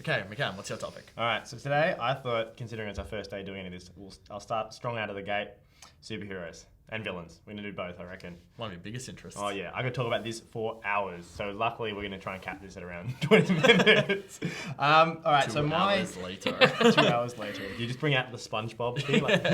Okay, McCann, what's your topic? All right, so today I thought, considering it's our first day doing any of this, I'll start strong out of the gate. Superheroes and villains. We're going to do both, I reckon. One of your biggest interests. Oh, yeah. I could talk about this for hours. So luckily, we're going to try and cap this at around 20 minutes. All right, 2 hours later. 2 hours later. You just bring out the SpongeBob thing, like,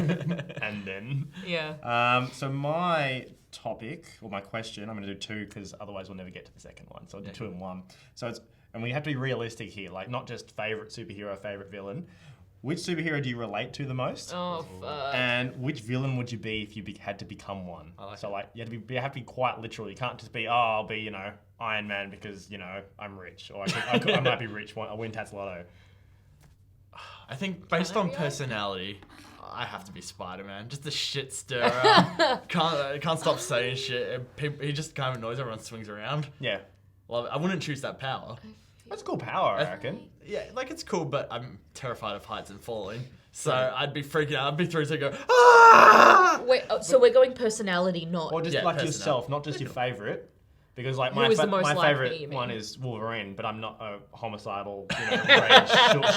and then... Yeah. So my topic, or my question, I'm going to do two because otherwise we'll never get to the second one. So I'll do two in one. So it's... And we have to be realistic here, like not just favourite superhero, favourite villain. Which superhero do you relate to the most? Oh, fuck. And which villain would you be if you had to become one? like so it. like you have to be quite literal. You can't just be, I'll be, Iron Man because, I'm rich. Or I might be rich, I win Tats Lotto. I think based on personality, I have to be Spider-Man. Just a shit stirrer. can't stop saying shit. He just kind of annoys everyone, swings around. Yeah. Well, I wouldn't choose that power. That's a cool power, I reckon. Yeah, like it's cool, but I'm terrified of heights and falling. So I'd be freaking out. I'd be through to go, ah! Wait, so we're going personality, not... Or just Yeah, like personality. yourself, not just your favourite. Because like Who my is the most my likely, favorite you mean? one is Wolverine, but I'm not a homicidal, rage,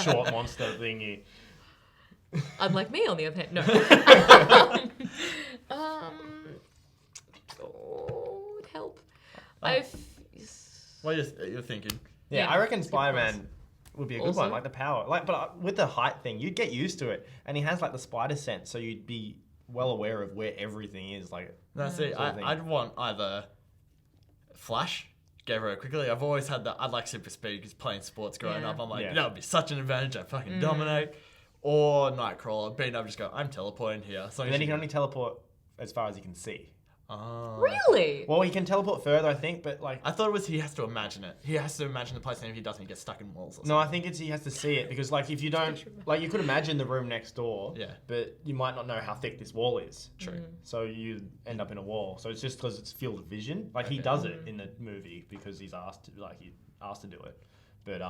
short monster thingy. Unlike me, on the other hand. No. Oh, help. What you're thinking? Yeah, Yeah, I reckon it's a good Spider-Man would be a good Also- one, like the power. But with the height thing, you'd get used to it, and he has like the spider sense, so you'd be well aware of where everything is. Like, That's it. sort of thing. I'd want either Flash, get very quickly. I've always had that. I'd like super speed because playing sports growing Yeah. up, I'm like, Yeah. that would be such an advantage. I'd fucking dominate. Or Nightcrawler, being able to just go, I'm teleporting here. So and then he can only teleport as far as he can see. Really? Well, he can teleport further, I think, but like. I thought it was he has to imagine it. He has to imagine the place, and if he doesn't, he gets stuck in walls or something. No, I think he has to see it because, like, if you don't, like, you could imagine the room next door, Yeah. but you might not know how thick this wall is. True. So you end up in a wall. So it's just because it's field of vision. Like he does it in the movie because he's asked to do it. But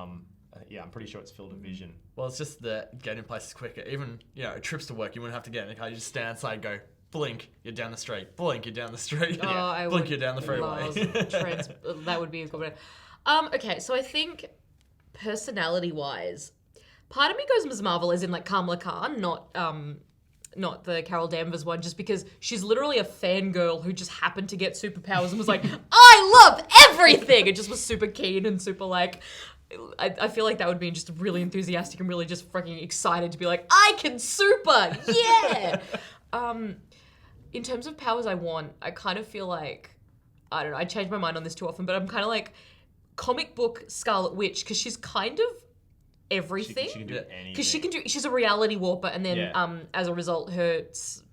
yeah, I'm pretty sure it's field of vision. Well, it's just that getting places quicker. Even, trips to work, you wouldn't have to get in the car. You just stand outside, go, blink, you're down the street. Blink, you're down the street. Oh, I Blink, would you're down the freeway. love that would be a good one. Okay, so I think personality-wise, part of me goes Ms. Marvel as in like Kamala Khan, not the Carol Danvers one, just because she's literally a fangirl who just happened to get superpowers and was like, I love everything! And just was super keen and super like... I feel like that would be just really enthusiastic and really just fucking excited to be like, I can super! Yeah! In terms of powers I want, I kind of feel like, I don't know, I change my mind on this too often, but I'm kind of like comic book Scarlet Witch, because she's kind of everything. She can do anything. Because she's a reality warper, and then Yeah. as a result, it's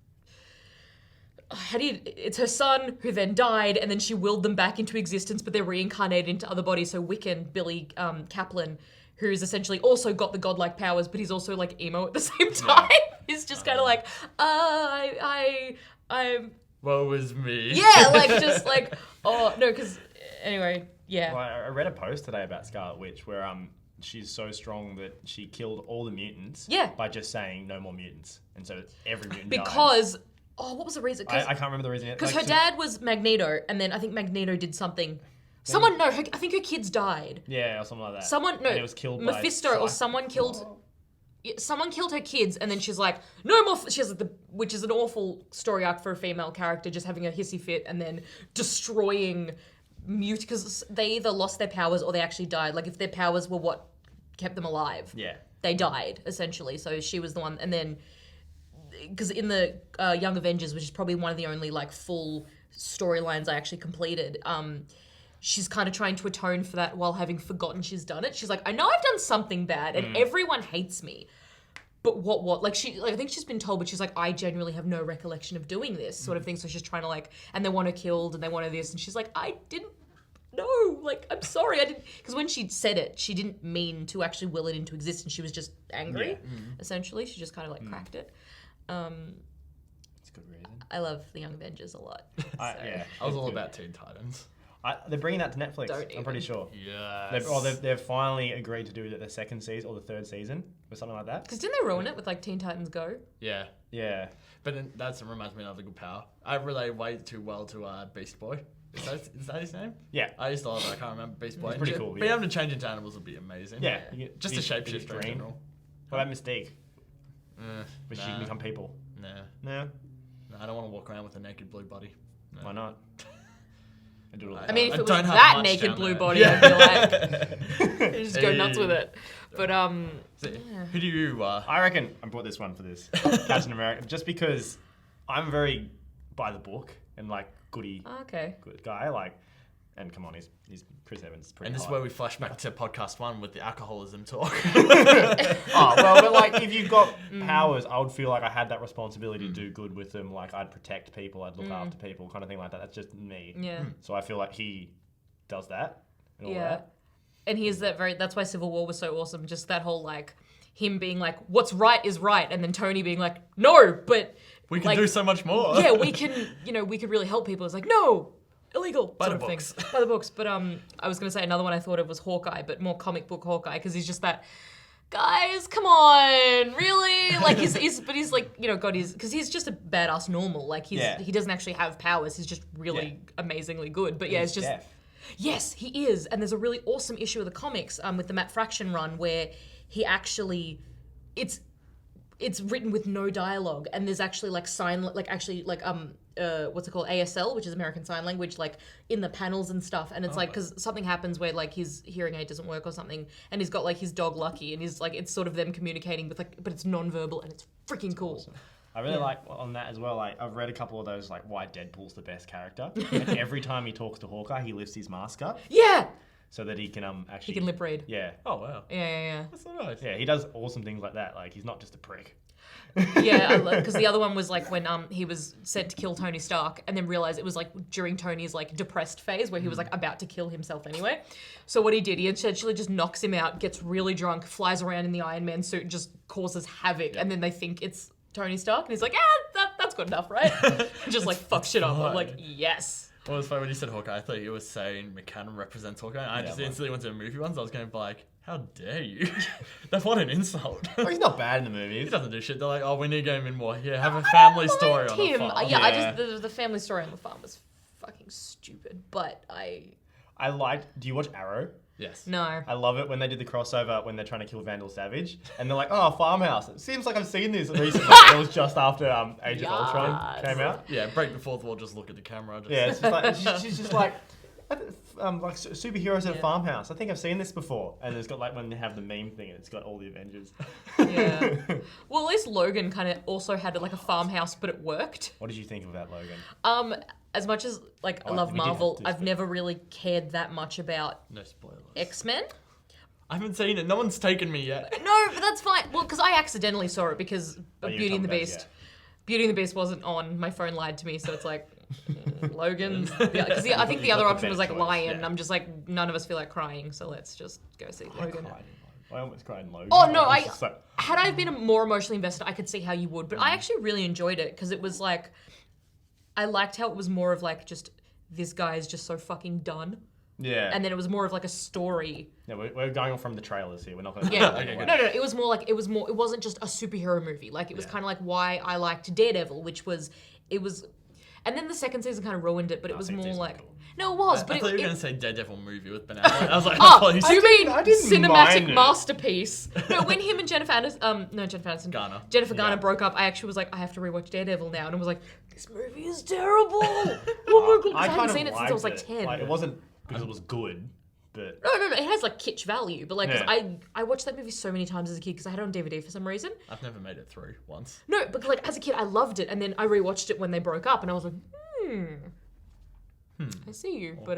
her son who then died, and then she willed them back into existence, but they're reincarnated into other bodies. So Wiccan, Billy Kaplan, who's essentially also got the godlike powers, but he's also like emo at the same time. He's just kind of like, I'm Woe is me. yeah, like just like oh no, because anyway, yeah. Well, I read a post today about Scarlet Witch where she's so strong that she killed all the mutants Yeah. by just saying no more mutants, and so every mutant dies. Because what was the reason? I can't remember the reason. Because her dad was Magneto, and then I think Magneto did something. I think her kids died. Yeah, or something like that. And it was killed by Mephisto or someone killed. Someone killed her kids, and then she's like, no more. She has like which is an awful story arc for a female character, just having a hissy fit and then destroying because they either lost their powers or they actually died. Like if their powers were what kept them alive, Yeah. they died essentially. So she was the one, and then because in the Young Avengers, which is probably one of the only like full storylines I actually completed, she's kind of trying to atone for that while having forgotten she's done it. She's like, I know I've done something bad, and everyone hates me. But what? Like I think she's been told, but she's like, I genuinely have no recollection of doing this sort of thing. So she's trying to like, and they want her killed, and they want her this, and she's like, I didn't. No, like I'm sorry, I didn't. Because when she said it, she didn't mean to actually will it into existence. She was just angry, essentially. She just kind of like cracked it. It's a good reason. I love the Young Avengers a lot. Yeah. I was all about Teen Titans. They're bringing that to Netflix. Don't I'm even. pretty sure. Yes. They've finally agreed to do the second season or the third season or something like that. Because didn't they ruin it with like Teen Titans Go? Yeah. Yeah. But then that reminds me of another good power. I relate way too well to Beast Boy. Is that his name? Yeah. I used to love it. I can't remember Beast Boy. It's pretty cool, Being yeah. able to change into animals would be amazing. Yeah. Just a shapeshifter in general. What about Mystique? But she Nah. can become people. Nah. No. No, I don't want to walk around with a naked blue body. No. Why not? I do it all the I time. mean, if I it was don't have that much naked down blue there. body, Yeah. I'd be like, just go nuts with it. But So, who do you? I reckon I brought this one for this Captain America just because I'm very by the book and like good guy. Like, and come on, he's Chris Evans. Is pretty And this is hot. where we flash back to podcast 1 with the alcoholism talk. Oh well, but like if you've got powers, I would feel like I had that responsibility to do good with them. Like I'd protect people, I'd look after people, kind of thing like that. That's just me. Yeah. So I feel like he does that. And all Yeah. that. And he's that's why Civil War was so awesome. Just that whole like him being like, what's right is right, and then Tony being like, no, but We can like, do so much more. yeah, we can, we could really help people. It's like, no, illegal. By sort the of books. thing. By the books. But I was gonna say another one I thought of was Hawkeye, but more comic book Hawkeye, because he's just that. Guys, come on, really? Like he's like, God, because he's just a badass normal. Like he doesn't actually have powers. He's just really amazingly good. But yeah, it's just. Deaf. Yes, he is. And there's a really awesome issue of the comics with the Matt Fraction run where he actually, it's written with no dialogue, and there's actually like what's it called, ASL, which is American Sign Language, like in the panels and stuff. And it's like because something happens where like his hearing aid doesn't work or something, and he's got like his dog Lucky, and he's like it's sort of them communicating with like, but it's non-verbal and it's freaking cool. Awesome. I really like on that as well. Like I've read a couple of those, like why Deadpool's the best character. And every time he talks to Hawkeye, he lifts his mask up Yeah, so that he can actually. he can lip read. Yeah, Oh, wow. Yeah. That's so nice. yeah. He does awesome things like that. Like he's not just a prick. Yeah, because the other one was like when he was sent to kill Tony Stark, and then realized it was like during Tony's like depressed phase where he was like about to kill himself anyway. So what he did, he essentially just knocks him out, gets really drunk, flies around in the Iron Man suit, and just causes havoc. And then they think it's Tony Stark, and he's like, that's good enough, right? Just like fuck shit up. I'm like, yes. Well, it was funny when you said Hawkeye. I thought you were saying McCann represents Hawkeye. I just instantly went to the movie ones. I was going to be like, how dare you? That's what an insult. Oh, he's not bad in the He movies. doesn't do shit. They're like, oh, we need to get him in more. Yeah, have a family story on the Him. farm. Yeah, Yeah. the family story on the farm was fucking stupid, but I liked. Do you watch Arrow? Yes. no. I love it when they did the crossover when they're trying to kill Vandal Savage, and they're like, "Oh, Farmhouse." It seems like I've seen this recently. It was just after Age of Ultron came out. Yeah, break the fourth wall, just look at the camera. Just... Yeah, it's just like she's just like superheroes at a farmhouse. I think I've seen this before, and it's got like when they have the meme thing, it's got all the Avengers. Yeah. Well, at least Logan kind of also had like a farmhouse, but it worked. What did you think of that, Logan? As much as like I Oh, love we did have Marvel, to I've never really cared that much about No spoilers. X-Men. I haven't seen it. No one's taken me yet. No, but that's fine. Well, because I accidentally saw it because of you Beauty and the told me that, Beast. Beauty and the Beast wasn't on. My phone lied to me, so it's like Logan. Because I think the other got the option was better like choice, Lion. yeah. And I'm just like, none of us feel like crying, so let's just go see Logan. I almost cried in Logan. Oh, no, Like, it's just like- Had I been more emotionally invested, I could see how you would. But I actually really enjoyed it because it was like, I liked how it was more of like just this guy is just so fucking done, yeah. and then it was more of like a story. Yeah, we're going on from the trailers here. We're not going to. Yeah, Okay, good. no, it was more like it wasn't just a superhero movie. Like it was kind of like why I liked Daredevil, which was it was, and then the second season kind of ruined it. But it was second more season was like cool. no, it was. I But thought you were it, going to say Daredevil movie with Ben Affleck. I was like, oh, please. you mean I didn't mind cinematic it. masterpiece? No, when him and Jennifer Aniston, Garner. Jennifer Garner Yeah. broke up, I actually was like, I have to rewatch Daredevil now, and I was like, this movie is terrible. Oh my god, 'cause I haven't seen it since I was like 10. Like, it wasn't because it was good, but No, it has like kitsch value, but like 'cause Yeah. I watched that movie so many times as a kid because I had it on DVD for some reason. I've never made it through once. No, but like as a kid I loved it, and then I rewatched it when they broke up, and I was like, I see you. But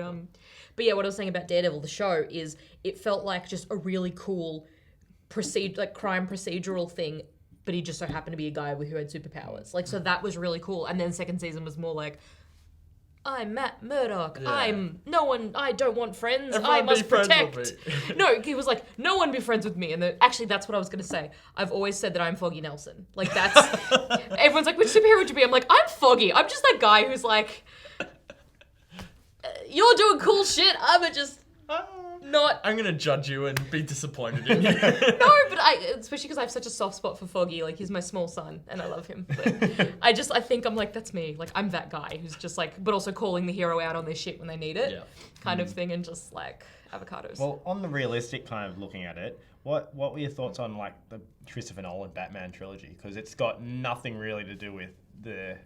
yeah, what I was saying about Daredevil, the show, is it felt like just a really cool crime procedural thing, but he just so happened to be a guy who had superpowers. Like, so that was really cool. And then second season was more like, I'm Matt Murdock. Yeah. I don't want friends. Everyone I be must friends with protect. me. No, he was like, no one be friends with me. And actually, that's what I was going to say. I've always said that I'm Foggy Nelson. Like, that's, everyone's like, which superhero would you be? I'm like, I'm Foggy. I'm just that guy who's like, you're doing cool shit. I'm just, not. I'm gonna judge you and be disappointed in you. No, but especially because I have such a soft spot for Foggy. Like, he's my small son, and I love him. But I think I'm like, that's me. Like, I'm that guy who's just like, but also calling the hero out on their shit when they need it, Yeah. kind of thing, and just like avocados. Well, on the realistic kind of looking at it, what were your thoughts on like the Christopher Nolan Batman trilogy? Because it's got nothing really to do with the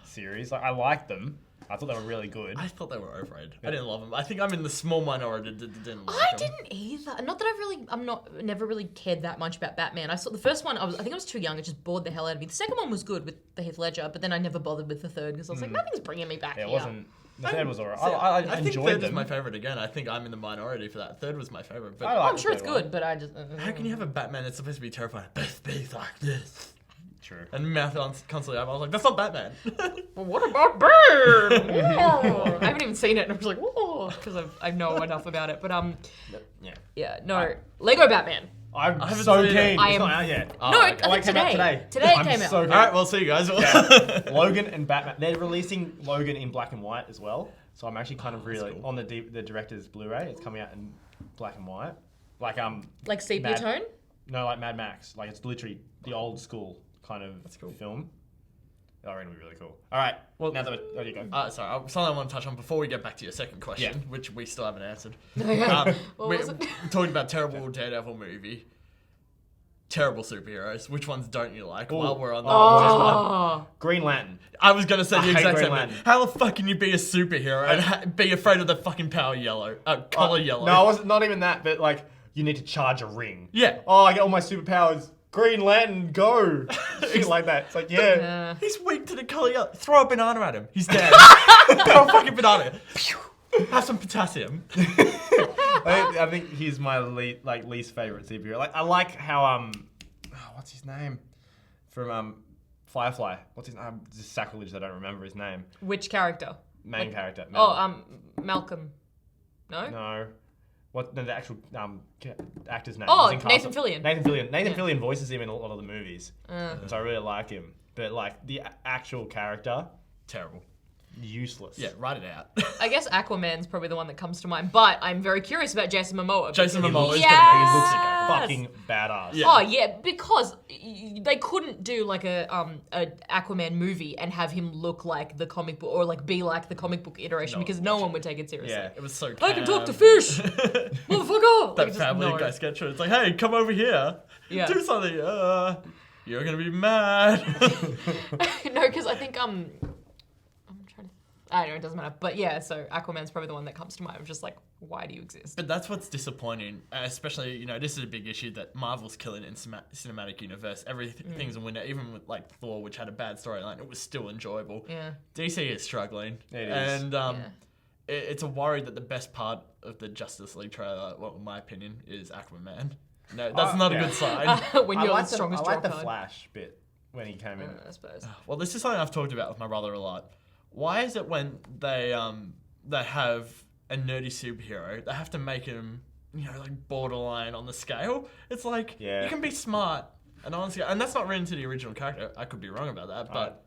series. Like, I liked them. I thought they were really good. I thought they were overrated. I didn't love them. I think I'm in the small minority that didn't like I them. didn't either. Not that never really cared that much about Batman. I saw the first one, I think I was too young. It just bored the hell out of me. The second one was good with the Heath Ledger, but then I never bothered with the third because I was like, nothing's bringing me back Yeah, it here. wasn't. The third was alright. See, I think enjoyed third them. is my favorite again. I think I'm in the minority for that. Third was my favorite. But I like I'm the sure it's third one. good, but I just... how can you have a Batman that's supposed to be terrifying? Best be like this. True. And mouth constantly up. I was like, that's not Batman. Well, what about Bane? Whoa. I haven't even seen it, and I'm just like, whoa, because I know enough about it. But Yeah. no, Lego Batman. I'm haven't so seen keen. it. I It's am- not out yet. Oh, No, okay. I think It came out today. Today it I'm came out. so All right, we'll see you guys. Logan and Batman. They're releasing Logan in black and white as well. So I'm actually kind of really cool. on the director's Blu-ray. It's coming out in black and white. Like sepia Mad- tone? No, like Mad Max. Like it's literally the old school kind of cool. film. Oh, it'll be really cool. All right. Well, now that there you go. Sorry, something I want to touch on before we get back to your second question, Yeah. which we still haven't answered. What we're was it? talking about terrible Daredevil movie. Terrible superheroes. Which ones don't you like? While we're on that, Oh. Green Lantern. I was gonna say the hate exact Green same thing. Lantern. How the fuck can you be a superhero and be afraid of the fucking color yellow? No, I wasn't. Not even that. But like, you need to charge a ring. Yeah. Oh, I get all my superpowers. Green Lantern, go. Shit like that. It's like, yeah. He's weak to the color yellow. Throw a banana at him. He's dead. Throw a fucking banana. Have some potassium. I think he's my least favorite superhero. Like, I like how what's his name from Firefly? What's his name? This is sacrilege. I don't remember his name. Which character? Main character. Malcolm. No? No. What the actual actor's name? Oh, He's in Nathan Castle. Fillion. Nathan Fillion. Nathan Yeah. Fillion voices him in a lot of the movies, and so I really like him. But like the actual character, Terrible. useless. Yeah, write it out. I guess Aquaman's probably the one that comes to mind, but I'm very curious about Jason Momoa. Jason because- Momoa is Yes! gonna He looks Yes! fucking badass. Yeah. Oh yeah, because they couldn't do like a Aquaman movie and have him look like the comic book or like be like the comic book iteration No because one no watched one would take it seriously. Yeah. It was so. I can talk to cam. fish, motherfucker. That just, Family no. Guy sketch. It's like, hey, come over here. Yeah. Do something. You're gonna be mad. No, because I think I'm trying to. I don't know, it doesn't matter. But yeah, so Aquaman's probably the one that comes to mind. I'm just like, why do you exist? But that's what's disappointing, especially, this is a big issue that Marvel's killing in cinematic universe. Everything's a winner, even with like Thor, which had a bad storyline, it was still enjoyable. Yeah. DC is struggling. It is. And it's a worry that the best part of the Justice League trailer, well, in my opinion, is Aquaman. No, that's not a yeah. good sign. When I you're like the strongest I like the draw card. Flash bit when he came in. I suppose. Well, this is something I've talked about with my brother a lot. Why is it when they have a nerdy superhero, they have to make him, like borderline on the scale? It's like, Yeah. you can be smart and honestly, and that's not written to the original character. I could be wrong about that, but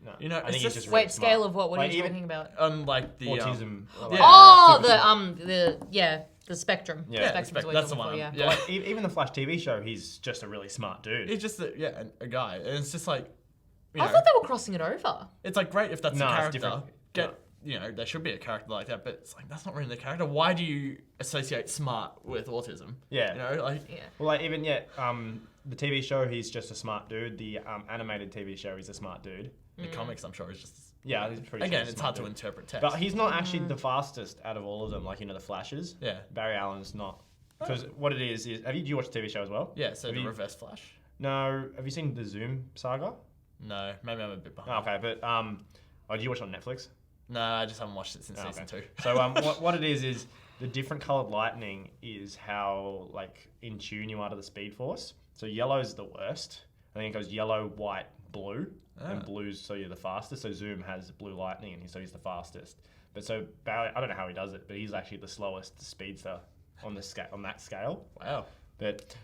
No, I think it's he's just just Wait, really scale smart. of what? What Like, are you even talking about? unlike the Autism. yeah. Oh, the spectrum. Yeah, Spectrum's what you're that's the looking one. for, Yeah. Like, even the Flash TV show, he's just a really smart dude. He's just a guy, and it's just like, I thought they were crossing it over. it's like great if that's No, a it's character. different. There should be a character like that, but it's like that's not really the character. Why do you associate smart with autism? Yeah. Yeah. Well, like even the TV show, he's just a smart dude. The animated TV show, he's a smart dude. The comics, I'm sure, is just Yeah, he's pretty. again, sure he's it's a hard smart to dude. interpret text. But he's not actually the fastest out of all of them. Like the Flashes. Yeah. Barry Allen's not. Because what it is do you watch the TV show as well? Yeah, so Have the you- Reverse Flash. No. Have you seen the Zoom saga? No, maybe I'm a bit Oh, behind. okay, but do you watch it on Netflix? No, I just haven't watched it since Oh, season 2. So what it is the different colored lightning is how like in tune you are to the Speed Force. So yellow's the worst. I think it goes yellow, white, blue, and blue's so you're the fastest. So Zoom has blue lightning, and so he's the fastest. But so Barry, I don't know how he does it, but he's actually the slowest speedster on the on that scale. Wow. But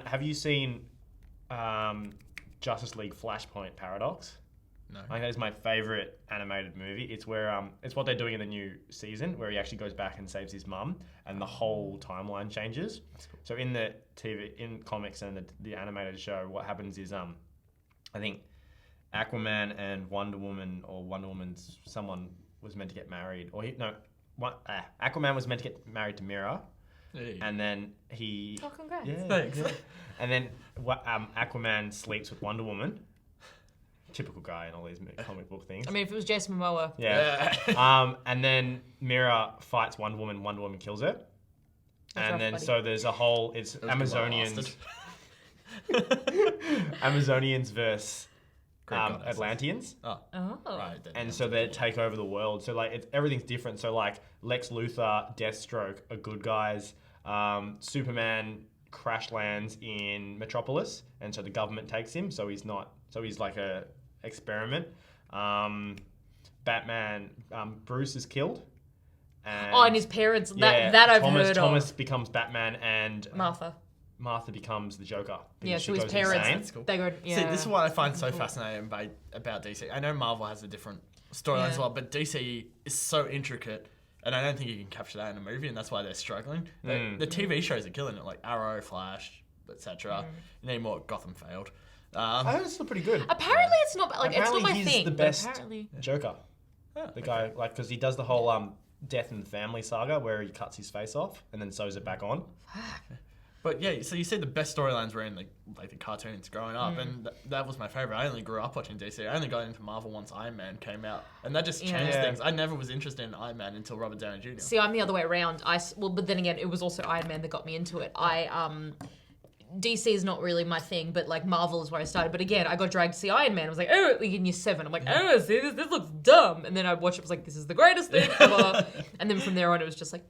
have you seen Justice League Flashpoint Paradox? No. Like that is my favorite animated movie. It's where it's what they're doing in the new season, where he actually goes back and saves his mum, and the whole timeline changes. That's cool. So in the in comics and the animated show, what happens is I think Aquaman and Wonder Woman, or Wonder Woman's someone was meant to get married, or Aquaman was meant to get married to Mira, Hey. and then he Oh, congrats. Thanks. and then Aquaman sleeps with Wonder Woman. Typical guy in all these comic book things. I mean, if it was Jason Momoa. Yeah. And then Mira fights Wonder Woman. Wonder Woman kills her. That's rough, then buddy. so there's a whole. It's That was good, Amazonians. bastard. Amazonians versus Great goddesses. Atlanteans. Oh, Oh. right. Then, And so they take over the world. So like everything's different. So like Lex Luthor, Deathstroke are good guys. Superman crash lands in Metropolis, and so the government takes him. So he's not. So he's like a experiment. Batman, Bruce is killed. And his parents, that I've heard Thomas of. becomes Batman, and Martha. becomes the Joker. Yeah, because so she his goes parents, insane. That's cool. they go, yeah. See, this is what I find so fascinating about DC. I know Marvel has a different storyline as Yeah. well, but DC is so intricate, and I don't think you can capture that in a movie, and that's why they're struggling. The TV shows are killing it, like Arrow, Flash, etc. You need more. Gotham failed. I think it's still pretty good. Apparently it's not, like, it's not Apparently my he's thing. the but best apparently. Joker. Yeah, The guy, like, because he does the whole death in the family saga where he cuts his face off and then sews it back on. But yeah, so you see the best storylines were in the cartoons growing up, and that was my favorite. I only grew up watching DC. I only got into Marvel once Iron Man came out, and that just changed Yeah. things. I never was interested in Iron Man until Robert Downey Jr. See, I'm the other way around. But then again, it was also Iron Man that got me into it. DC is not really my thing, but like Marvel is where I started. But again, I got dragged to see Iron Man. I was like, oh, like in year 7. I'm like, oh, see, this looks dumb. And then I watched it, I was like, this is the greatest thing ever. And then from there on, it was just like,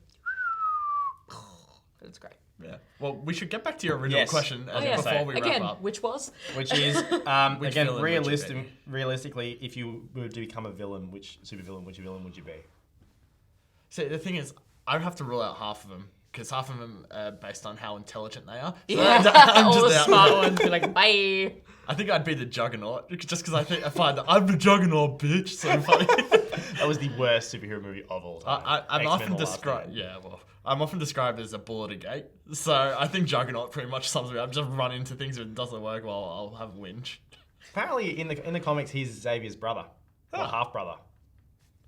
it's great. Yeah. Well, we should get back to your original Yes. question Oh, yeah. before we Again, wrap up. which was? Which is, Which again, villain would you be? realistically, if you were to become a villain, which supervillain, which villain would you be? See, the thing is, I would have to rule out half of them, because half of them are based on how intelligent they are. So Yeah, I'm all the just out. smart ones be like, bye. I think I'd be the Juggernaut, just because I find that I'm the Juggernaut, bitch, so funny. That was the worst superhero movie of all time. I'm X-Men often The Last described, Stand. I'm often described as a bull at a gate. So I think Juggernaut pretty much sums me up. Just run into things if it doesn't work, well, I'll have a whinge. Apparently, in the comics, he's Xavier's brother, or half brother.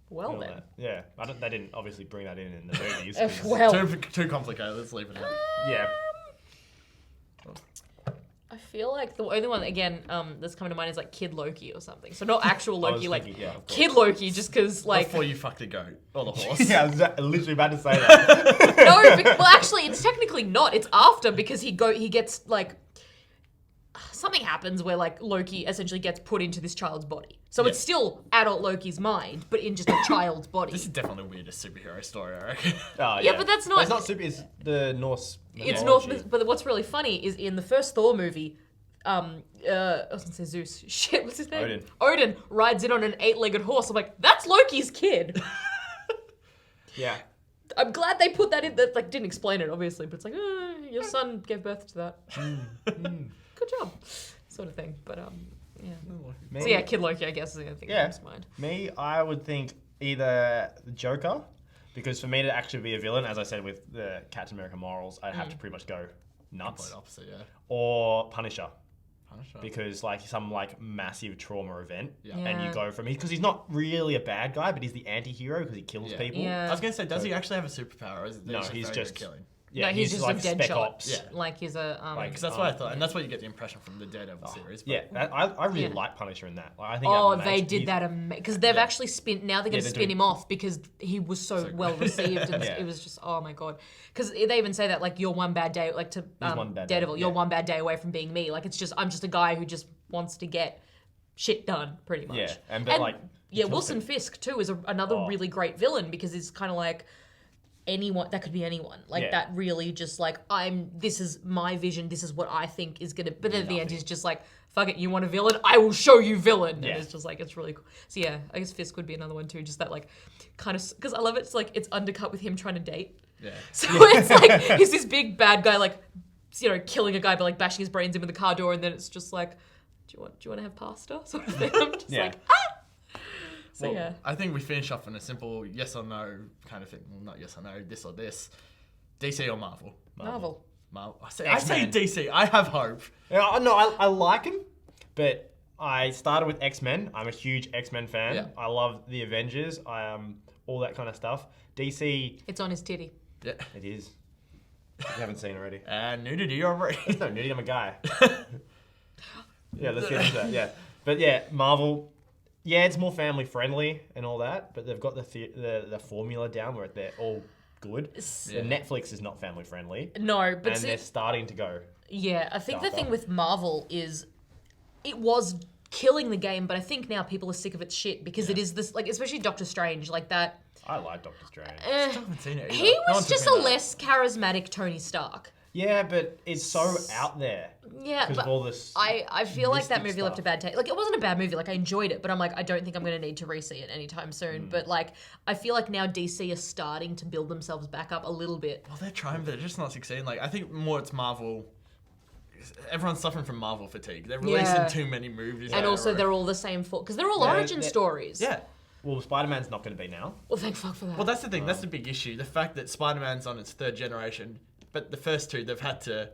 Well then. Yeah, they didn't obviously bring that in the movies. Well, Too complicated. Let's leave it out. Yeah, I feel like the only one, again, that's coming to mind is like Kid Loki or something. So not actual Loki, like thinking, yeah, of course. Kid Loki, just because like... Before you fucked a goat or the horse. yeah, I was literally about to say that. No, well, actually, it's technically not. It's after because he gets like something happens where like Loki essentially gets put into this child's body. So it's still adult Loki's mind, but in just a child's body. This is definitely the weirdest superhero story, I reckon. Oh, Yeah, but that's not- It's not super. It's the Norse. It's mythology. not. But what's really funny is in the first Thor movie. I was gonna say Zeus. Shit, what's his name? Odin. Odin rides in on an 8-legged horse. I'm like, that's Loki's kid. Yeah. I'm glad they put that in. That like didn't explain it obviously, but it's like, your son gave birth to that. Good job, sort of thing. But yeah. Me, So yeah, Kid Loki, I guess, is the only thing that comes to mind. Me, I would think either the Joker, because for me to actually be a villain, as I said with the Captain America morals, I'd have to pretty much go nuts, Complete opposite, yeah. or Punisher. Punisher. Because like some like massive trauma event, Yeah. and you Yeah. go from because he's not really a bad guy, but he's the anti-hero because he kills Yeah. people. Yeah. I was gonna say, does he actually have a superpower? Or is it No, he's very just good killing? Yeah, No, he's just like a dead spec shot. ops. Yeah. Like he's a Like, Because that's what I thought, and that's what you get the impression from the Daredevil series. But Yeah, I really Yeah. like Punisher in that. Like, I think Oh, that they makes- did he's- that because they've actually now they're going to they're spin doing- him off because he was so well received and Yeah. it was just oh my god because they even say that like you're one bad day like to one bad day, Daredevil you're yeah. one bad day away from being me like it's just I'm just a guy who just wants to get shit done pretty much Yeah, but, like, he yeah kills Wilson people. Fisk too is another Oh. really great villain because he's kind of like anyone that could be anyone like Yeah. that really just like this is my vision this is what I think is gonna but then at the end he's just like fuck it you want a villain I will show you villain Yeah. and it's just like it's really cool so yeah I guess Fisk would be another one too just that like kind of because I love it it's like it's undercut with him trying to date yeah. so it's like he's this big bad guy like you know killing a guy by like bashing his brains in with a car door and then it's just like do you want to have pasta? Sort of thing. I'm just Yeah. like, So Well, yeah. I think we finish off on a simple yes or no kind of thing. Well, not yes or no, this or this. DC or Marvel? Marvel. Marvel. I say X-Men. DC. I have hope. Yeah, no, I like him, but I started with X-Men. I'm a huge X-Men fan. Yeah. I love the Avengers. I all that kind of stuff. DC, It's on his titty. Yeah. it is. You haven't seen already. And nudity already. No, nudity, I'm a guy. Yeah, let's get into that. Yeah, but yeah, Marvel. Yeah, it's more family friendly and all that, but they've got the formula down where they're all good. Yeah. And Netflix is not family friendly, No, but and see, they're starting to go. yeah, I think the Darker. thing with Marvel is it was killing the game, but I think now people are sick of its shit because it is this, like, especially Doctor Strange, like that. I like Doctor Strange. I haven't seen it either. He No was one's just told a me that. less charismatic Tony Stark. Yeah, but it's so out there Yeah, because but of all this. I feel like that mystic movie left a stuff. bad taste. Like, it wasn't a bad movie. Like, I enjoyed it, but I'm like, I don't think I'm going to need to re-see it anytime Mm. soon. But, like, I feel like now DC are starting to build themselves back up a little bit. Well, they're trying, but they're just not succeeding. Like, I think more it's Marvel. Everyone's suffering from Marvel fatigue. They're releasing Yeah. too many movies. And in a also, row. they're all the same because they're all Yeah, origin they're- stories. Yeah. Well, Spider-Man's not going to be now. Well, thank fuck for that. Well, that's the thing. That's the big issue. The fact that Spider-Man's on its third generation, but the first two, they've had to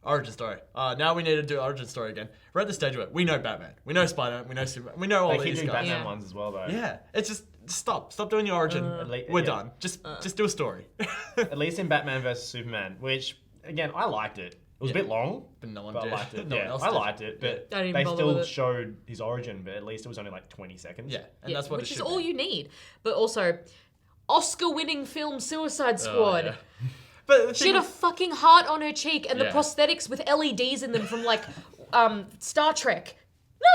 origin story. Now we need to do origin story again. We're at the stage where we know Batman, we know Spider-Man, we know Superman, we know all They keep these doing guys. Batman Yeah. ones as well, though. Yeah, it's just stop doing the origin. We're yeah. done. Just do a story. At least in Batman vs Superman, which again I liked it. It was a bit long, But no one but I did. liked it. No one Yeah, else I did. liked it, but I didn't they bother still with it. showed his origin. But at least it was only like 20 seconds. Yeah, and Yeah, that's what which it is should all be. you need. But also, Oscar-winning film Suicide Oh, Squad. yeah. But the She thing had a is- fucking heart on her cheek and the Yeah. prosthetics with LEDs in them from like Star Trek.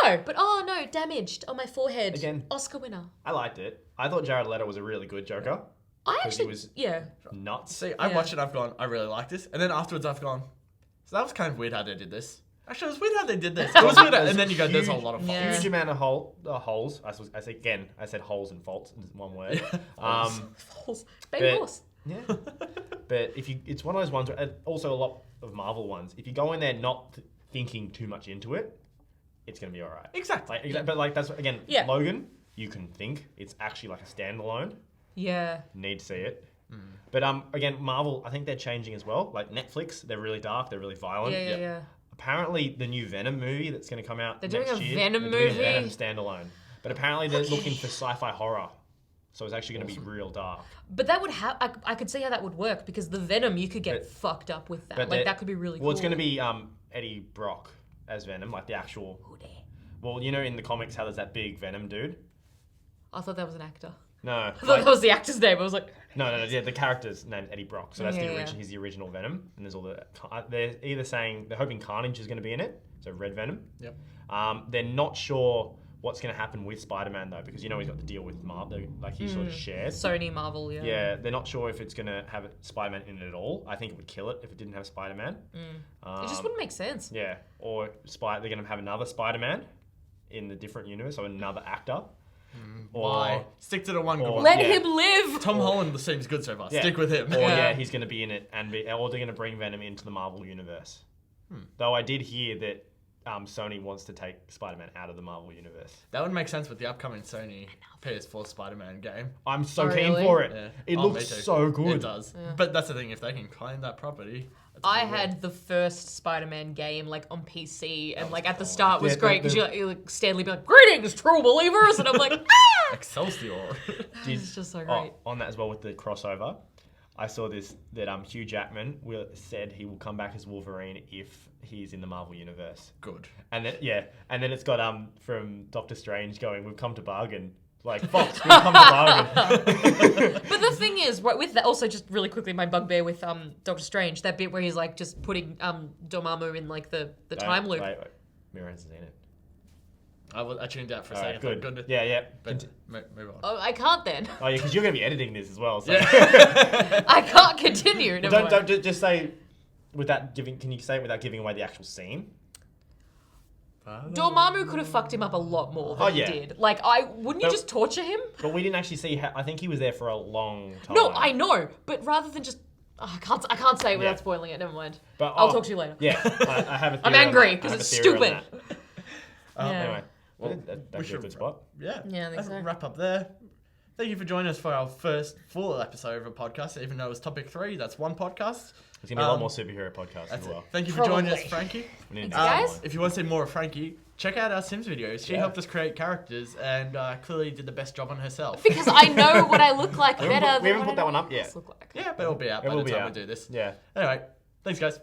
No, but oh no, damaged on my forehead. Again. Oscar winner. I liked it. I thought Jared Leto was a really good Joker. I 'Cause he actually, was- yeah. Nuts. See, I Yeah. watched it. I've gone. I really like this, and then afterwards, I've gone. So that was kind of weird how they did this. Actually, it was weird how they did this. It was weird, and then you go, "There's a lot of faults." Yeah. Huge amount of holes. I said holes and faults in one word. Horse. Baby but- horse. Yeah. But it's one of those ones where, also a lot of Marvel ones, if you go in there not thinking too much into it, it's going to be all right. Exactly. But like that's, again, Yeah. Logan, you can think. It's actually like a standalone. Yeah. Need to see it. But again, Marvel, I think they're changing as well. Like Netflix, they're really dark, they're really violent. Yeah. Apparently, the new Venom movie that's going to come out They're next doing a year, Venom they're doing movie? Venom standalone. But apparently, they're looking for sci-fi horror. So it's actually going to be real dark. But that would have, I could see how that would work because the Venom, you could get fucked up with that. But Like, they're- that could be really cool. Well, it's going to be Eddie Brock as Venom, like the actual. Who dare? Well, you know in the comics how there's that big Venom dude. I thought that was an actor. No, I thought like- that was the actor's name. I was like, no. Yeah, the character's named Eddie Brock, so that's Yeah, the yeah. origin. He's the original Venom, and there's all the. They're either saying they're hoping Carnage is going to be in it, so Red Venom. Yep. They're not sure what's going to happen with Spider-Man though, because you know he's got the deal with Marvel, like he sort of shares. Sony Marvel, yeah. Yeah, they're not sure if it's going to have Spider-Man in it at all. I think it would kill it if it didn't have Spider-Man. It just wouldn't make sense. Yeah, or they're going to have another Spider-Man in the different universe, or another actor. Why? Stick to the one good or- one. Let Yeah. him live! Tom Holland seems good so far. Yeah. Stick with him. Or Yeah. he's going to be in it, or they're going to bring Venom into the Marvel universe. Though I did hear that Sony wants to take Spider-Man out of the Marvel universe. That would make sense with the upcoming Sony PS4 Spider-Man game. I'm so Oh, keen really? for it. Yeah. It Oh, looks me too. so good. It does. But that's the thing, if they can claim that property. that's a I good win. had the first Spider-Man game like on PC, and was like at the cool. start was Yeah, great because the- you like Stanley be like, "Greetings, true believers," and I'm like, "Ah!" Excelsior. It's just so Oh, great. on that as well with the crossover, I saw this that Hugh Jackman said he will come back as Wolverine if he's in the Marvel universe. Good. And then it's got from Doctor Strange going, "We've come to bargain." Like Fox, we've come to bargain. But the thing is, right, with that, also just really quickly, my bugbear with Doctor Strange, that bit where he's like just putting Dormammu in like the time loop. Wait. Mira hasn't seen it. I tuned out for a All right, second. good. Good. Yeah. But move on. Oh, I can't then. Oh yeah, because you're gonna be editing this as well. So I can't continue. Never mind. don't just say without giving. Can you say it without giving away the actual scene? Dormammu could have fucked him up a lot more than Oh, he yeah. did. Like, wouldn't you No. just torture him? But we didn't actually see. I think he was there for a long time. No, I know, but rather than just, I can't say it without Yeah. spoiling it. Never mind. But I'll talk to you later. Yeah, I have a theory. I'm angry on that. 'cause I have it's a theory on stupid. Yeah. Anyway, Well, that'd we be a should good spot. Yeah. Yeah, I think Let's so. wrap up there. Thank you for joining us for our first full episode of a podcast, even though it was topic 3. That's one podcast. There's going to be a lot more superhero podcasts That's as it. well. Thank you for joining us, Probably. Frankie. We need Thanks, to do guys. one. If you want to see more of Frankie, check out our Sims videos. She Yeah. helped us create characters and clearly did the best job on herself. Because I know what I look like We haven't better put- we than haven't what put that one I up yet. else look like. Yeah, but it'll be out It by will the be time out. we do this. Yeah. Anyway, thanks, guys.